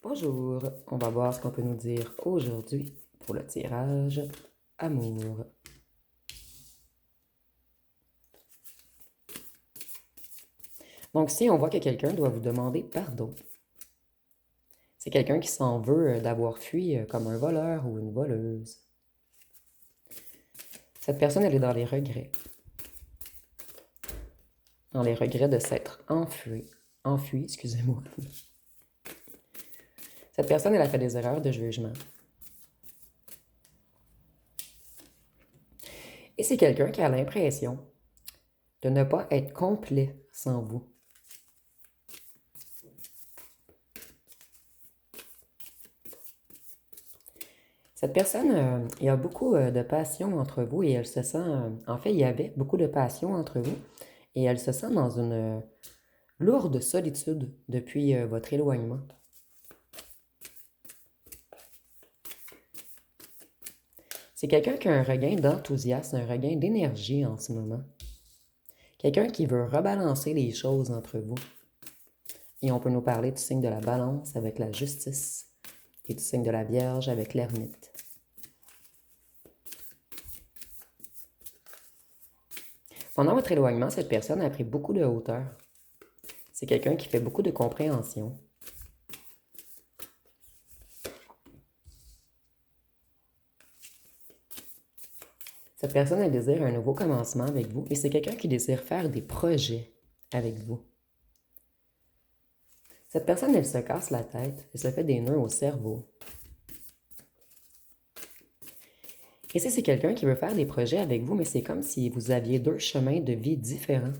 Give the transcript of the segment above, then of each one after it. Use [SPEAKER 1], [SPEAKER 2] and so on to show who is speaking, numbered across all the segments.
[SPEAKER 1] Bonjour, on va voir ce qu'on peut nous dire aujourd'hui pour le tirage amour. Donc, si on voit que quelqu'un doit vous demander pardon, c'est quelqu'un qui s'en veut d'avoir fui comme un voleur ou une voleuse. Cette personne, elle est dans les regrets. Dans les regrets de s'être enfui, excusez-moi. Cette personne, elle a fait des erreurs de jugement. Et c'est quelqu'un qui a l'impression de ne pas être complet sans vous. Cette personne, il y a beaucoup de passion entre vous et elle se sent, en fait, il y avait beaucoup de passion entre vous et elle se sent dans une lourde solitude depuis votre éloignement. C'est quelqu'un qui a un regain d'enthousiasme, un regain d'énergie en ce moment. Quelqu'un qui veut rebalancer les choses entre vous. Et on peut nous parler du signe de la balance avec la justice et du signe de la Vierge avec l'ermite. Pendant votre éloignement, cette personne a pris beaucoup de hauteur. C'est quelqu'un qui fait beaucoup de compréhension. Cette personne, elle désire un nouveau commencement avec vous et c'est quelqu'un qui désire faire des projets avec vous. Cette personne, elle se casse la tête, elle se fait des nœuds au cerveau. Et c'est quelqu'un qui veut faire des projets avec vous, mais c'est comme si vous aviez deux chemins de vie différents.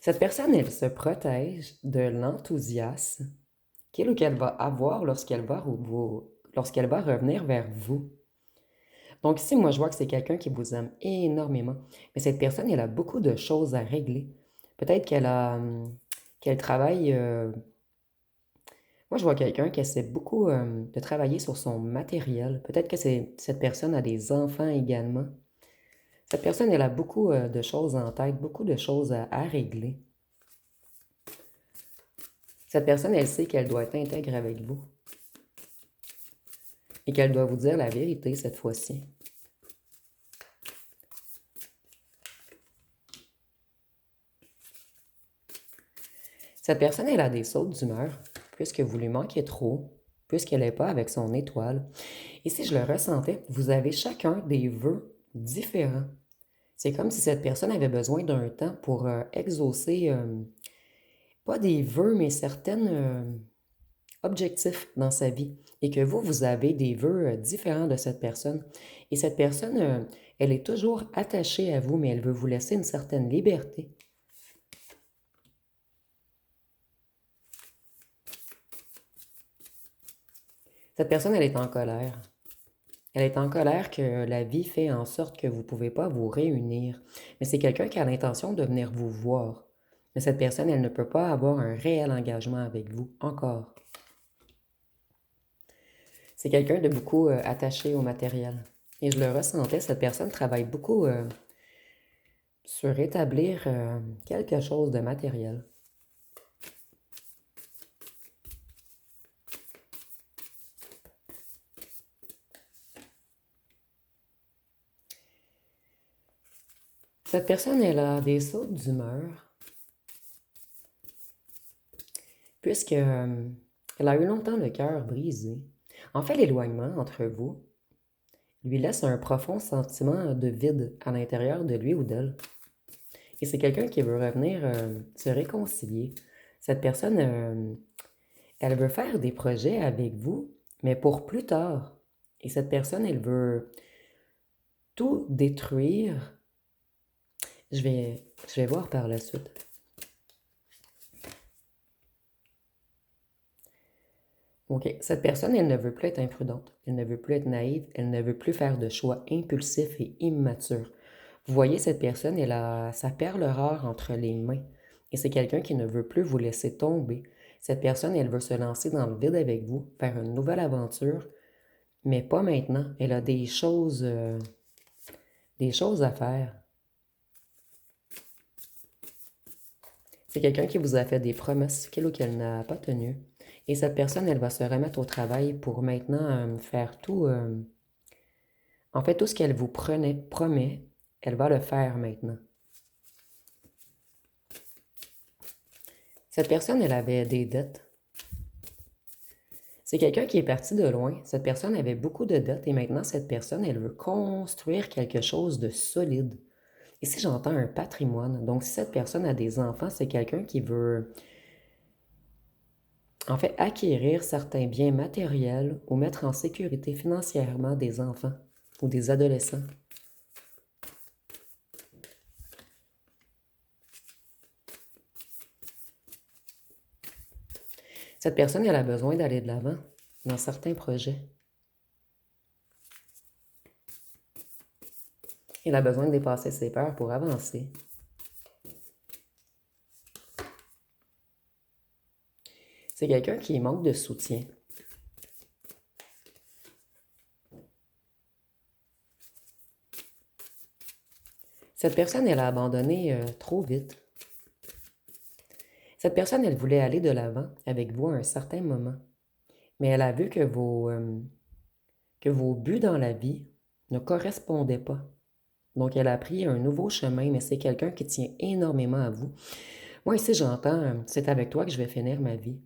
[SPEAKER 1] Cette personne, elle se protège de l'enthousiasme qu'il ou qu'elle va avoir lorsqu'elle va revenir vers vous. Donc ici, moi, je vois que c'est quelqu'un qui vous aime énormément. Mais cette personne, elle a beaucoup de choses à régler. Peut-être qu'elle travaille... Moi, je vois quelqu'un qui essaie beaucoup de travailler sur son matériel. Peut-être que cette personne a des enfants également. Cette personne, elle a beaucoup de choses en tête, beaucoup de choses à régler. Cette personne, elle sait qu'elle doit être intègre avec vous. Et qu'elle doit vous dire la vérité cette fois-ci. Cette personne, elle a des sautes d'humeur, puisque vous lui manquez trop, puisqu'elle n'est pas avec son étoile. Et si je le ressentais, vous avez chacun des vœux différents. C'est comme si cette personne avait besoin d'un temps pour exaucer, pas des vœux, mais certains objectifs dans sa vie. Et que vous avez des vœux différents de cette personne. Et cette personne, elle est toujours attachée à vous, mais elle veut vous laisser une certaine liberté. Cette personne, elle est en colère. Elle est en colère que la vie fait en sorte que vous ne pouvez pas vous réunir. Mais c'est quelqu'un qui a l'intention de venir vous voir. Mais cette personne, elle ne peut pas avoir un réel engagement avec vous, encore. C'est quelqu'un de beaucoup attaché au matériel. Et je le ressentais, cette personne travaille beaucoup sur établir quelque chose de matériel. Cette personne, elle a des sautes d'humeur, puisque elle a eu longtemps le cœur brisé. En fait, l'éloignement entre vous lui laisse un profond sentiment de vide à l'intérieur de lui ou d'elle. Et c'est quelqu'un qui veut revenir se réconcilier. Cette personne, elle veut faire des projets avec vous, mais pour plus tard. Et cette personne, elle veut tout détruire. Je vais voir par la suite. OK. Cette personne, elle ne veut plus être imprudente. Elle ne veut plus être naïve. Elle ne veut plus faire de choix impulsifs et immatures. Vous voyez, cette personne, elle a sa perle rare entre les mains. Et c'est quelqu'un qui ne veut plus vous laisser tomber. Cette personne, elle veut se lancer dans le vide avec vous, faire une nouvelle aventure, mais pas maintenant. Elle a des choses à faire. C'est quelqu'un qui vous a fait des promesses qu'il ou qu'elle n'a pas tenues. Et cette personne, elle va se remettre au travail pour maintenant faire tout. En fait, tout ce qu'elle vous promet, elle va le faire maintenant. Cette personne, elle avait des dettes. C'est quelqu'un qui est parti de loin. Cette personne avait beaucoup de dettes et maintenant, cette personne, elle veut construire quelque chose de solide. Ici, j'entends un patrimoine. Donc, si cette personne a des enfants, c'est quelqu'un qui veut, en fait, acquérir certains biens matériels ou mettre en sécurité financièrement des enfants ou des adolescents. Cette personne, elle a besoin d'aller de l'avant dans certains projets. Elle a besoin de dépasser ses peurs pour avancer. C'est quelqu'un qui manque de soutien. Cette personne, elle a abandonné trop vite. Cette personne, elle voulait aller de l'avant avec vous à un certain moment, mais elle a vu que vos buts dans la vie ne correspondaient pas. Donc, elle a pris un nouveau chemin, mais c'est quelqu'un qui tient énormément à vous. Moi, ici, j'entends, c'est avec toi que je vais finir ma vie.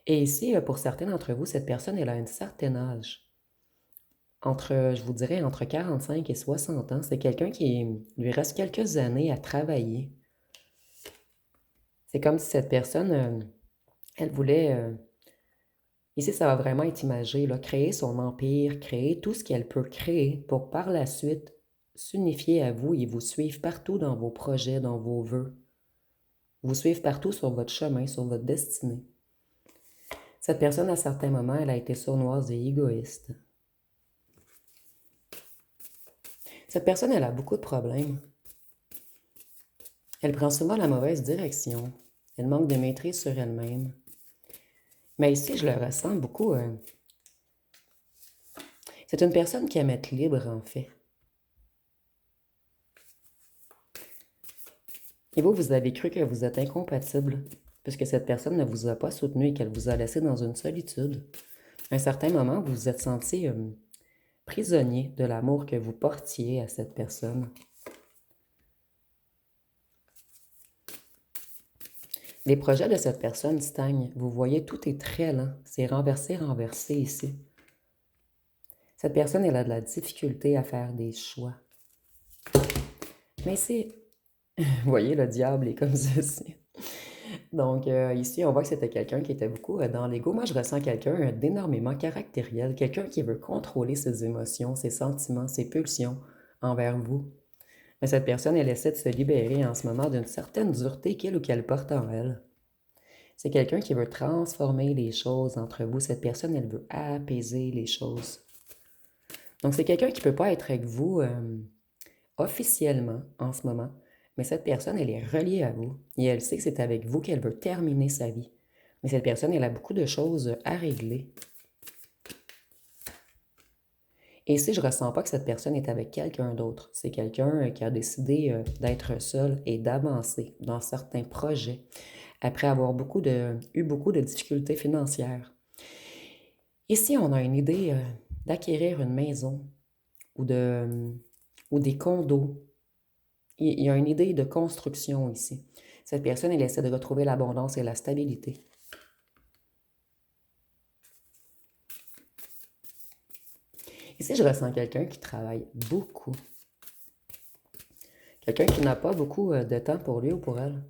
[SPEAKER 1] Et ici, pour certains d'entre vous, cette personne, elle a un certain âge. Je vous dirais, entre 45 et 60 ans. C'est quelqu'un qui lui reste quelques années à travailler. C'est comme si cette personne, elle voulait, ici ça va vraiment être imagé, là, créer son empire, créer tout ce qu'elle peut créer pour par la suite s'unifier à vous et vous suivre partout dans vos projets, dans vos vœux. Vous suivre partout sur votre chemin, sur votre destinée. Cette personne, à certains moments, elle a été sournoise et égoïste. Cette personne, elle a beaucoup de problèmes. Elle prend souvent la mauvaise direction. Elle manque de maîtrise sur elle-même. Mais ici, je le ressens beaucoup. C'est une personne qui aime être libre, en fait. Et vous, vous avez cru que vous êtes incompatible, puisque cette personne ne vous a pas soutenu et qu'elle vous a laissé dans une solitude. À un certain moment, vous vous êtes senti prisonnier de l'amour que vous portiez à cette personne. Les projets de cette personne stagnent. Vous voyez, tout est très lent. C'est renversé, renversé ici. Cette personne, elle a de la difficulté à faire des choix. Mais c'est... Vous voyez, le diable est comme ceci. Donc, ici, on voit que c'était quelqu'un qui était beaucoup dans l'ego. Moi, je ressens quelqu'un d'énormément caractériel, quelqu'un qui veut contrôler ses émotions, ses sentiments, ses pulsions envers vous. Mais cette personne, elle essaie de se libérer en ce moment d'une certaine dureté qu'il ou qu'elle porte en elle. C'est quelqu'un qui veut transformer les choses entre vous. Cette personne, elle veut apaiser les choses. Donc, c'est quelqu'un qui ne peut pas être avec vous officiellement en ce moment, mais cette personne, elle est reliée à vous et elle sait que c'est avec vous qu'elle veut terminer sa vie. Mais cette personne, elle a beaucoup de choses à régler. Et si je ne ressens pas que cette personne est avec quelqu'un d'autre, c'est quelqu'un qui a décidé d'être seul et d'avancer dans certains projets après avoir eu beaucoup de difficultés financières. Ici, on a une idée d'acquérir une maison ou des condos. Il y a une idée de construction ici. Cette personne, elle essaie de retrouver l'abondance et la stabilité. Ici, je ressens quelqu'un qui travaille beaucoup. Quelqu'un qui n'a pas beaucoup de temps pour lui ou pour elle.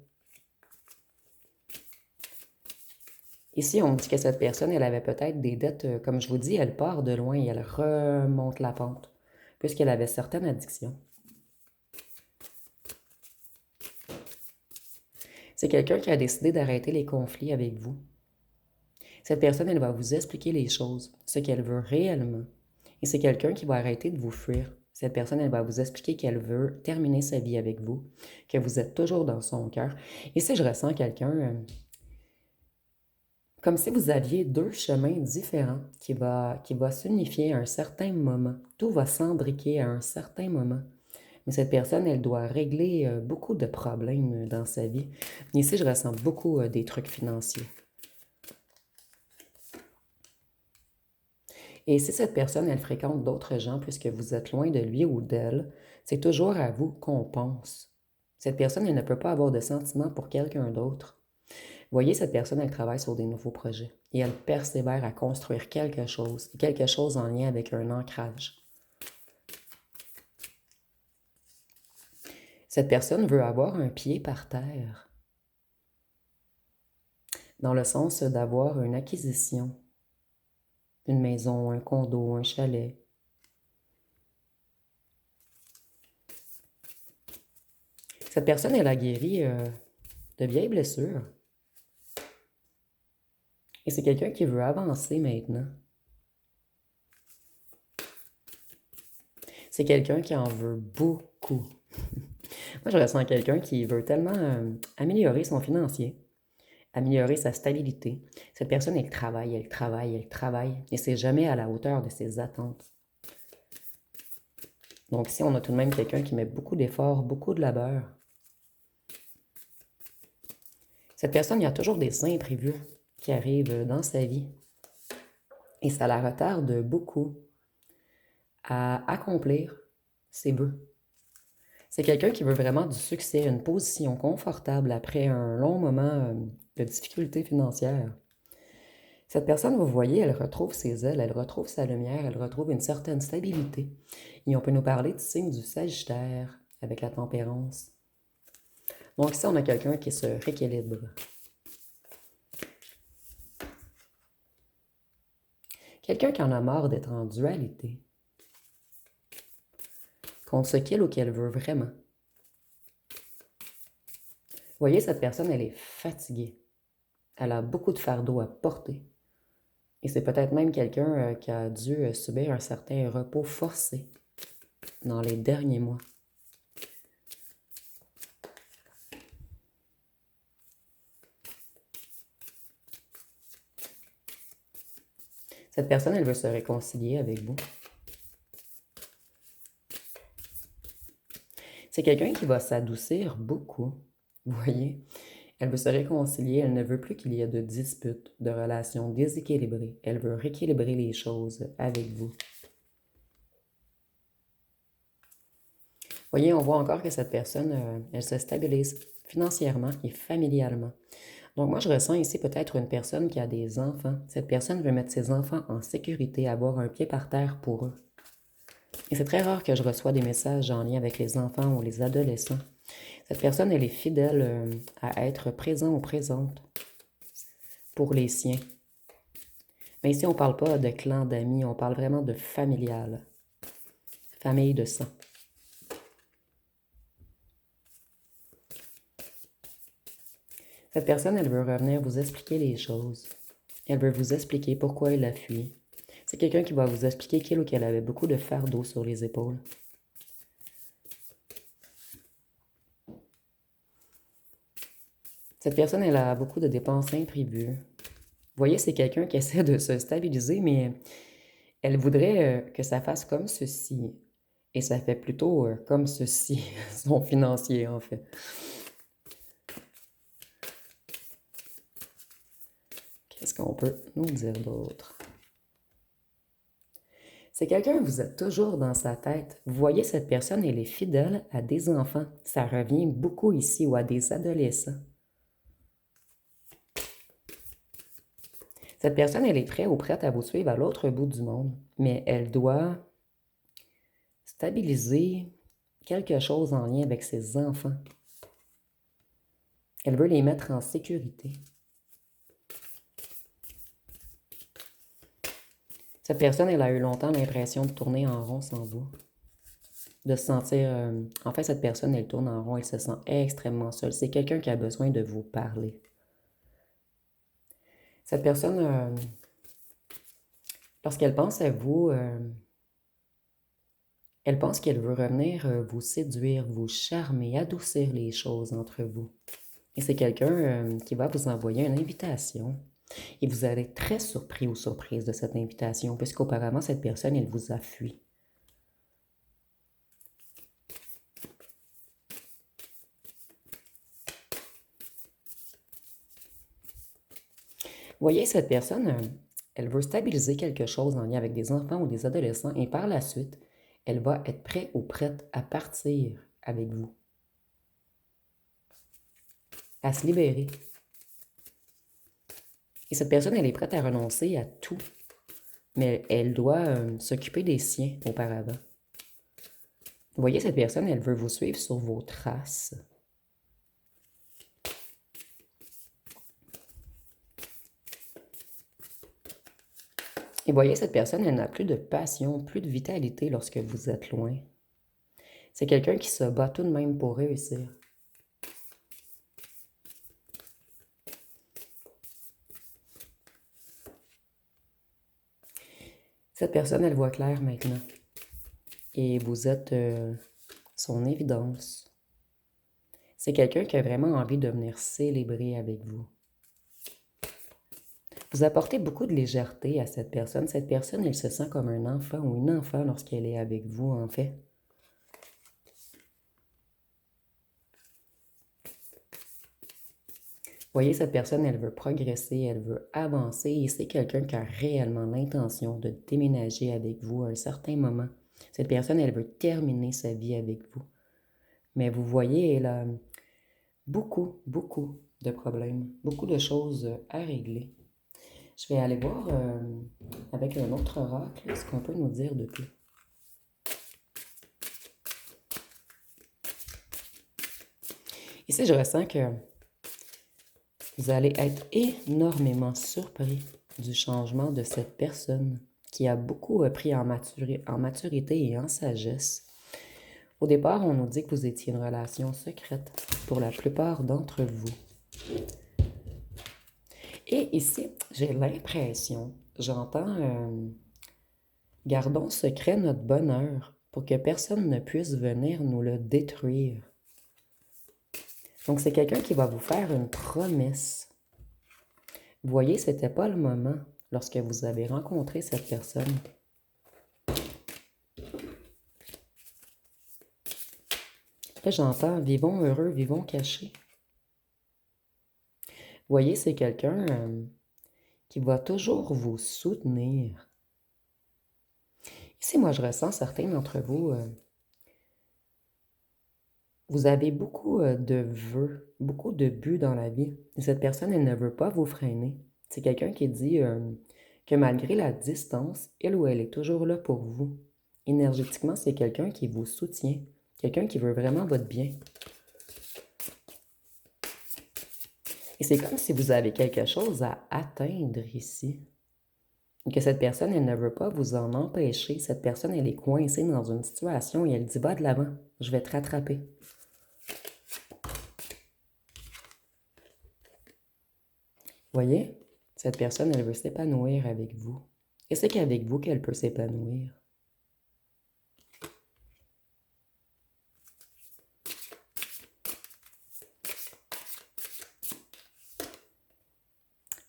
[SPEAKER 1] Ici, on me dit que cette personne, elle avait peut-être des dettes, comme je vous dis, elle part de loin et elle remonte la pente, puisqu'elle avait certaines addictions. C'est quelqu'un qui a décidé d'arrêter les conflits avec vous. Cette personne, elle va vous expliquer les choses, ce qu'elle veut réellement. Et c'est quelqu'un qui va arrêter de vous fuir. Cette personne, elle va vous expliquer qu'elle veut terminer sa vie avec vous, que vous êtes toujours dans son cœur. Et si je ressens quelqu'un Comme si vous aviez deux chemins différents qui va s'unifier à un certain moment. Tout va s'embriquer à un certain moment. Mais cette personne, elle doit régler beaucoup de problèmes dans sa vie. Ici, je ressens beaucoup des trucs financiers. Et si cette personne, elle fréquente d'autres gens puisque vous êtes loin de lui ou d'elle, c'est toujours à vous qu'on pense. Cette personne, elle ne peut pas avoir de sentiments pour quelqu'un d'autre. Voyez, cette personne, elle travaille sur des nouveaux projets et elle persévère à construire quelque chose en lien avec un ancrage. Cette personne veut avoir un pied par terre, dans le sens d'avoir une acquisition, une maison, un condo, un chalet. Cette personne, elle a guéri de vieilles blessures. Et c'est quelqu'un qui veut avancer maintenant. C'est quelqu'un qui en veut beaucoup. Moi, je ressens quelqu'un qui veut tellement améliorer son financier, améliorer sa stabilité. Cette personne, elle travaille, elle travaille, elle travaille, et c'est jamais à la hauteur de ses attentes. Donc ici, on a tout de même quelqu'un qui met beaucoup d'efforts, beaucoup de labeur. Cette personne, il y a toujours des imprévus qui arrivent dans sa vie. Et ça la retarde beaucoup à accomplir ses vœux. C'est quelqu'un qui veut vraiment du succès, une position confortable après un long moment de difficultés financières. Cette personne, vous voyez, elle retrouve ses ailes, elle retrouve sa lumière, elle retrouve une certaine stabilité. Et on peut nous parler du signe du Sagittaire avec la tempérance. Donc ici, on a quelqu'un qui se rééquilibre. Quelqu'un qui en a marre d'être en dualité contre ce qu'il ou qu'elle veut vraiment. Vous voyez, cette personne, elle est fatiguée. Elle a beaucoup de fardeaux à porter. Et c'est peut-être même quelqu'un qui a dû subir un certain repos forcé dans les derniers mois. Cette personne, elle veut se réconcilier avec vous. C'est quelqu'un qui va s'adoucir beaucoup, vous voyez. Elle veut se réconcilier, elle ne veut plus qu'il y ait de disputes, de relations déséquilibrées. Elle veut rééquilibrer les choses avec vous. Voyez, on voit encore que cette personne, elle se stabilise financièrement et familialement. Donc moi, je ressens ici peut-être une personne qui a des enfants. Cette personne veut mettre ses enfants en sécurité, avoir un pied par terre pour eux. Et c'est très rare que je reçois des messages en lien avec les enfants ou les adolescents. Cette personne, elle est fidèle à être présent ou présente pour les siens. Mais ici, on ne parle pas de clan d'amis, on parle vraiment de familial. Famille de sang. Cette personne, elle veut revenir vous expliquer les choses. Elle veut vous expliquer pourquoi elle a fui. C'est quelqu'un qui va vous expliquer qu'il ou qu'elle avait beaucoup de fardeau sur les épaules. Cette personne, elle a beaucoup de dépenses imprévues. Vous voyez, c'est quelqu'un qui essaie de se stabiliser, mais elle voudrait que ça fasse comme ceci. Et ça fait plutôt comme ceci, son financier, en fait. Qu'est-ce qu'on peut nous dire d'autre? C'est quelqu'un, vous êtes toujours dans sa tête. Vous voyez, cette personne, elle est fidèle à des enfants. Ça revient beaucoup ici, ou à des adolescents. Cette personne, elle est prête ou prête à vous suivre à l'autre bout du monde, mais elle doit stabiliser quelque chose en lien avec ses enfants. Elle veut les mettre en sécurité. Cette personne, elle a eu longtemps l'impression de tourner en rond sans vous. De se sentir... en fait, cette personne, elle tourne en rond, elle se sent extrêmement seule. C'est quelqu'un qui a besoin de vous parler. Cette personne, lorsqu'elle pense à vous, elle pense qu'elle veut revenir vous séduire, vous charmer, adoucir les choses entre vous. Et c'est quelqu'un qui va vous envoyer une invitation Et vous allez être très surpris ou surprise de cette invitation, puisqu'auparavant, cette personne, elle vous a fui. Voyez, cette personne, elle veut stabiliser quelque chose en lien avec des enfants ou des adolescents, et par la suite, elle va être prête ou prête à partir avec vous, à se libérer. Et cette personne, elle est prête à renoncer à tout, mais elle doit s'occuper des siens auparavant. Vous voyez, cette personne, elle veut vous suivre sur vos traces. Et voyez, cette personne, elle n'a plus de passion, plus de vitalité lorsque vous êtes loin. C'est quelqu'un qui se bat tout de même pour réussir. Cette personne, elle voit clair maintenant. Et vous êtes son évidence. C'est quelqu'un qui a vraiment envie de venir célébrer avec vous. Vous apportez beaucoup de légèreté à cette personne. Cette personne, elle se sent comme un enfant ou une enfant lorsqu'elle est avec vous, en fait. Vous voyez, cette personne, elle veut progresser, elle veut avancer et c'est quelqu'un qui a réellement l'intention de déménager avec vous à un certain moment. Cette personne, elle veut terminer sa vie avec vous. Mais vous voyez, elle a beaucoup, beaucoup de problèmes, beaucoup de choses à régler. Je vais aller voir avec un autre oracle ce qu'on peut nous dire de plus. Ici, je ressens que vous allez être énormément surpris du changement de cette personne qui a beaucoup pris en maturité et en sagesse. Au départ, on nous dit que vous étiez une relation secrète pour la plupart d'entre vous. Et ici, j'ai l'impression, j'entends gardons secret notre bonheur pour que personne ne puisse venir nous le détruire. Donc, c'est quelqu'un qui va vous faire une promesse. Vous voyez, ce n'était pas le moment lorsque vous avez rencontré cette personne. Là, j'entends « vivons heureux, vivons cachés ». Vous voyez, c'est quelqu'un qui va toujours vous soutenir. Ici, moi, je ressens certains d'entre vous, vous avez beaucoup de vœux, beaucoup de buts dans la vie. Et cette personne, elle ne veut pas vous freiner. C'est quelqu'un qui dit que malgré la distance, elle ou elle est toujours là pour vous. Énergétiquement, c'est quelqu'un qui vous soutient, quelqu'un qui veut vraiment votre bien. Et c'est comme si vous avez quelque chose à atteindre ici. Et que cette personne, elle ne veut pas vous en empêcher. Cette personne, elle est coincée dans une situation et elle dit « Va de l'avant, je vais te rattraper ». Voyez, cette personne, elle veut s'épanouir avec vous. Et c'est qu'avec vous qu'elle peut s'épanouir.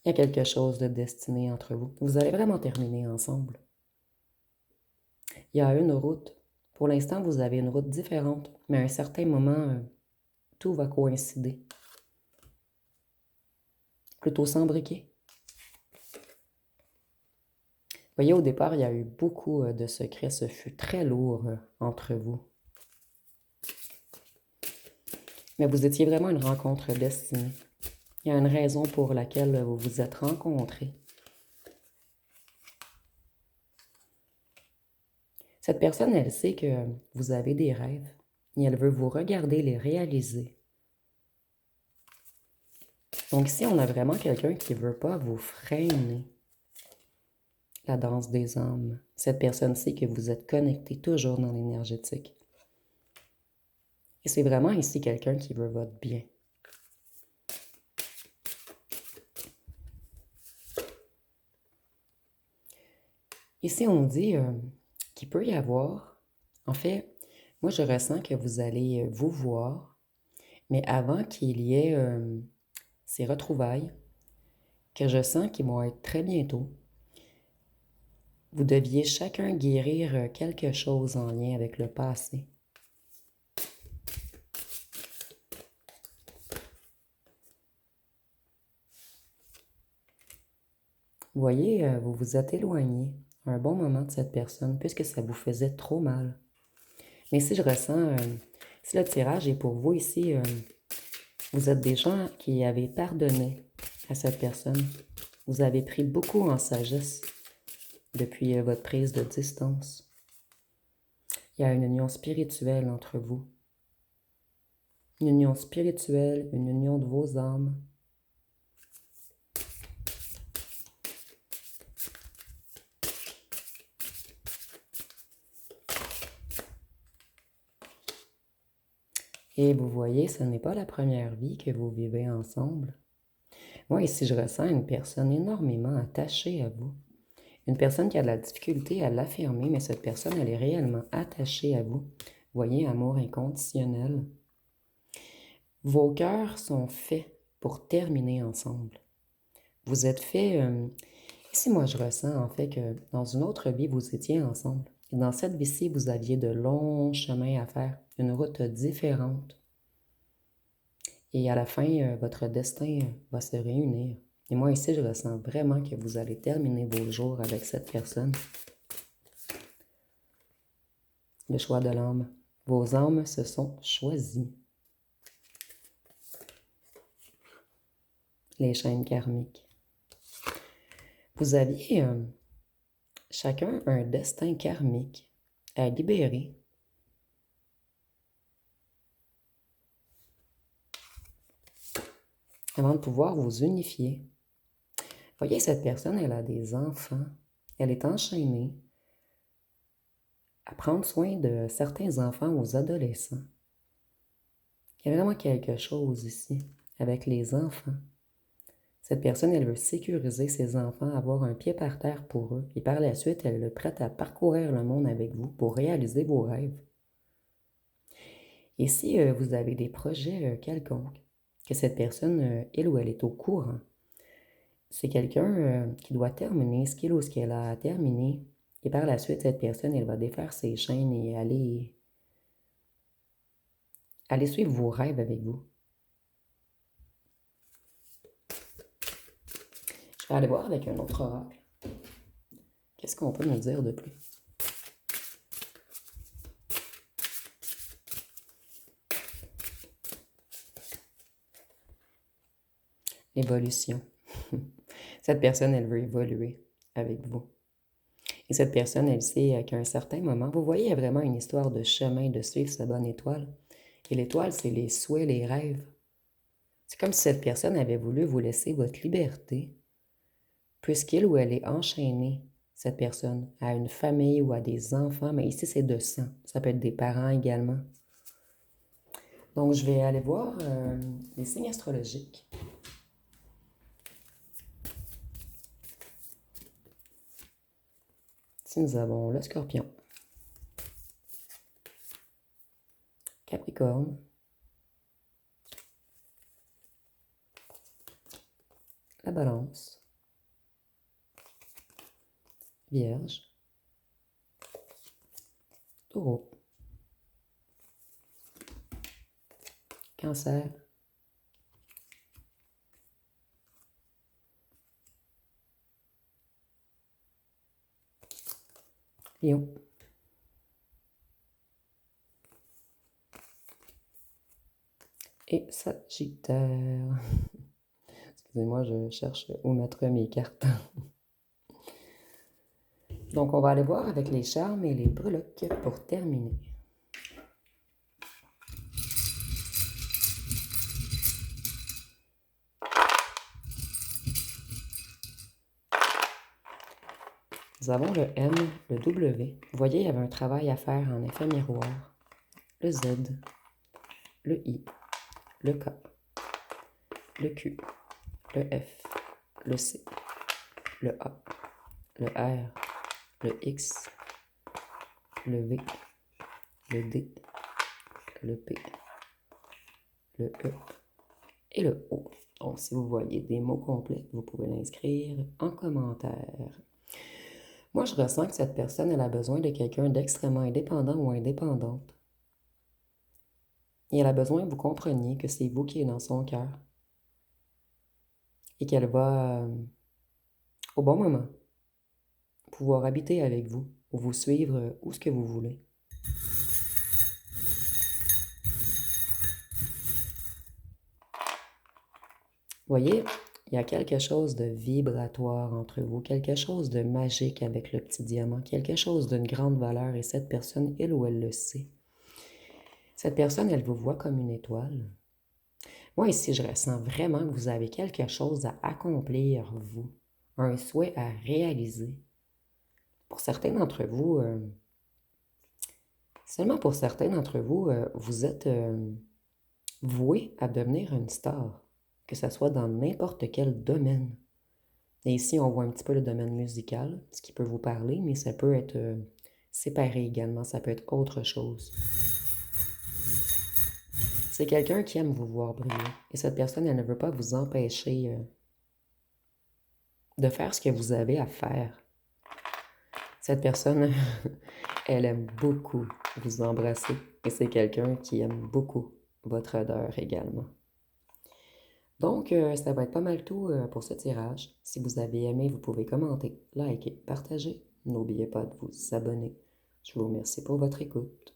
[SPEAKER 1] Il y a quelque chose de destiné entre vous. Vous allez vraiment terminer ensemble. Il y a une route. Pour l'instant, vous avez une route différente, mais à un certain moment, tout va coïncider. Plutôt s'embriquer. Vous voyez, au départ, il y a eu beaucoup de secrets. Ce fut très lourd entre vous. Mais vous étiez vraiment une rencontre destinée. Il y a une raison pour laquelle vous vous êtes rencontrés. Cette personne, elle sait que vous avez des rêves et elle veut vous regarder les réaliser. Donc ici, on a vraiment quelqu'un qui ne veut pas vous freiner. La danse des âmes. Cette personne sait que vous êtes connecté toujours dans l'énergétique. Et c'est vraiment ici quelqu'un qui veut votre bien. Ici, on dit qu'il peut y avoir, en fait, moi je ressens que vous allez vous voir, mais avant qu'il y ait ces retrouvailles, que je sens qui vont être très bientôt. Vous deviez chacun guérir quelque chose en lien avec le passé. Vous voyez, vous vous êtes éloigné un bon moment de cette personne puisque ça vous faisait trop mal. Mais si je ressens, si le tirage est pour vous ici, vous êtes des gens qui avez pardonné à cette personne. Vous avez pris beaucoup en sagesse depuis votre prise de distance. Il y a une union spirituelle entre vous. Une union spirituelle, une union de vos âmes. Et vous voyez, ce n'est pas la première vie que vous vivez ensemble. Moi, ici, je ressens une personne énormément attachée à vous. Une personne qui a de la difficulté à l'affirmer, mais cette personne, elle est réellement attachée à vous. Vous voyez, amour inconditionnel. Vos cœurs sont faits pour terminer ensemble. Vous êtes faits... ici, moi, je ressens en fait que dans une autre vie, vous étiez ensemble. Et dans cette vie-ci, vous aviez de longs chemins à faire, une route différente. Et à la fin, votre destin va se réunir. Et moi, ici, je ressens vraiment que vous allez terminer vos jours avec cette personne. Le choix de l'âme. Vos âmes se sont choisies. Les chaînes karmiques. Vous aviez chacun un destin karmique à libérer. Avant de pouvoir vous unifier. Voyez, cette personne, elle a des enfants. Elle est enchaînée à prendre soin de certains enfants aux adolescents. Il y a vraiment quelque chose ici avec les enfants. Cette personne, elle veut sécuriser ses enfants, avoir un pied par terre pour eux. Et par la suite, elle est prête à parcourir le monde avec vous pour réaliser vos rêves. Et si vous avez des projets quelconques, que cette personne, elle ou elle est au courant, c'est quelqu'un qui doit terminer ce qu'il ou ce qu'elle a terminé. Et par la suite, cette personne, elle va défaire ses chaînes et aller suivre vos rêves avec vous. Je vais aller voir avec un autre oracle. Qu'est-ce qu'on peut nous dire de plus? Évolution. Cette personne, elle veut évoluer avec vous. Et cette personne, elle sait qu'à un certain moment, vous voyez, il y a vraiment une histoire de chemin, de suivre sa bonne étoile. Et l'étoile, c'est les souhaits, les rêves. C'est comme si cette personne avait voulu vous laisser votre liberté, puisqu'il ou elle est enchaînée, cette personne, à une famille ou à des enfants, mais ici, c'est de sang. Ça peut être des parents également. Donc, je vais aller voir les signes astrologiques. Ici, nous avons le Scorpion, Capricorne, la Balance, Vierge, Taureau, Cancer, Lion, et Sagittaire. Excusez-moi, je cherche où mettre mes cartes. Donc, on va aller voir avec les charmes et les breloques pour terminer. Nous avons le M, le W. Vous voyez, il y avait un travail à faire en effet miroir. Le Z, le I, le K, le Q, le F, le C, le A, le R, le X, le V, le D, le P, le E et le haut. Donc, si vous voyez des mots complets, vous pouvez l'inscrire en commentaire. Moi, je ressens que cette personne, elle a besoin de quelqu'un d'extrêmement indépendant ou indépendante. Et elle a besoin que vous compreniez que c'est vous qui êtes dans son cœur. Et qu'elle va, au bon moment, pouvoir habiter avec vous ou vous suivre où ce que vous voulez. Voyez, il y a quelque chose de vibratoire entre vous, quelque chose de magique avec le petit diamant, quelque chose d'une grande valeur et cette personne, elle ou elle le sait. Cette personne, elle vous voit comme une étoile. Moi, ici, je ressens vraiment que vous avez quelque chose à accomplir, vous, un souhait à réaliser. Pour certains d'entre vous, seulement pour certains d'entre vous, vous êtes voué à devenir une star, que ce soit dans n'importe quel domaine. Et ici, on voit un petit peu le domaine musical, ce qui peut vous parler, mais ça peut être séparé également, ça peut être autre chose. C'est quelqu'un qui aime vous voir briller. Et cette personne, elle ne veut pas vous empêcher de faire ce que vous avez à faire. Cette personne, elle aime beaucoup vous embrasser. Et c'est quelqu'un qui aime beaucoup votre odeur également. Donc, ça va être pas mal tout pour ce tirage. Si vous avez aimé, vous pouvez commenter, liker, partager. N'oubliez pas de vous abonner. Je vous remercie pour votre écoute.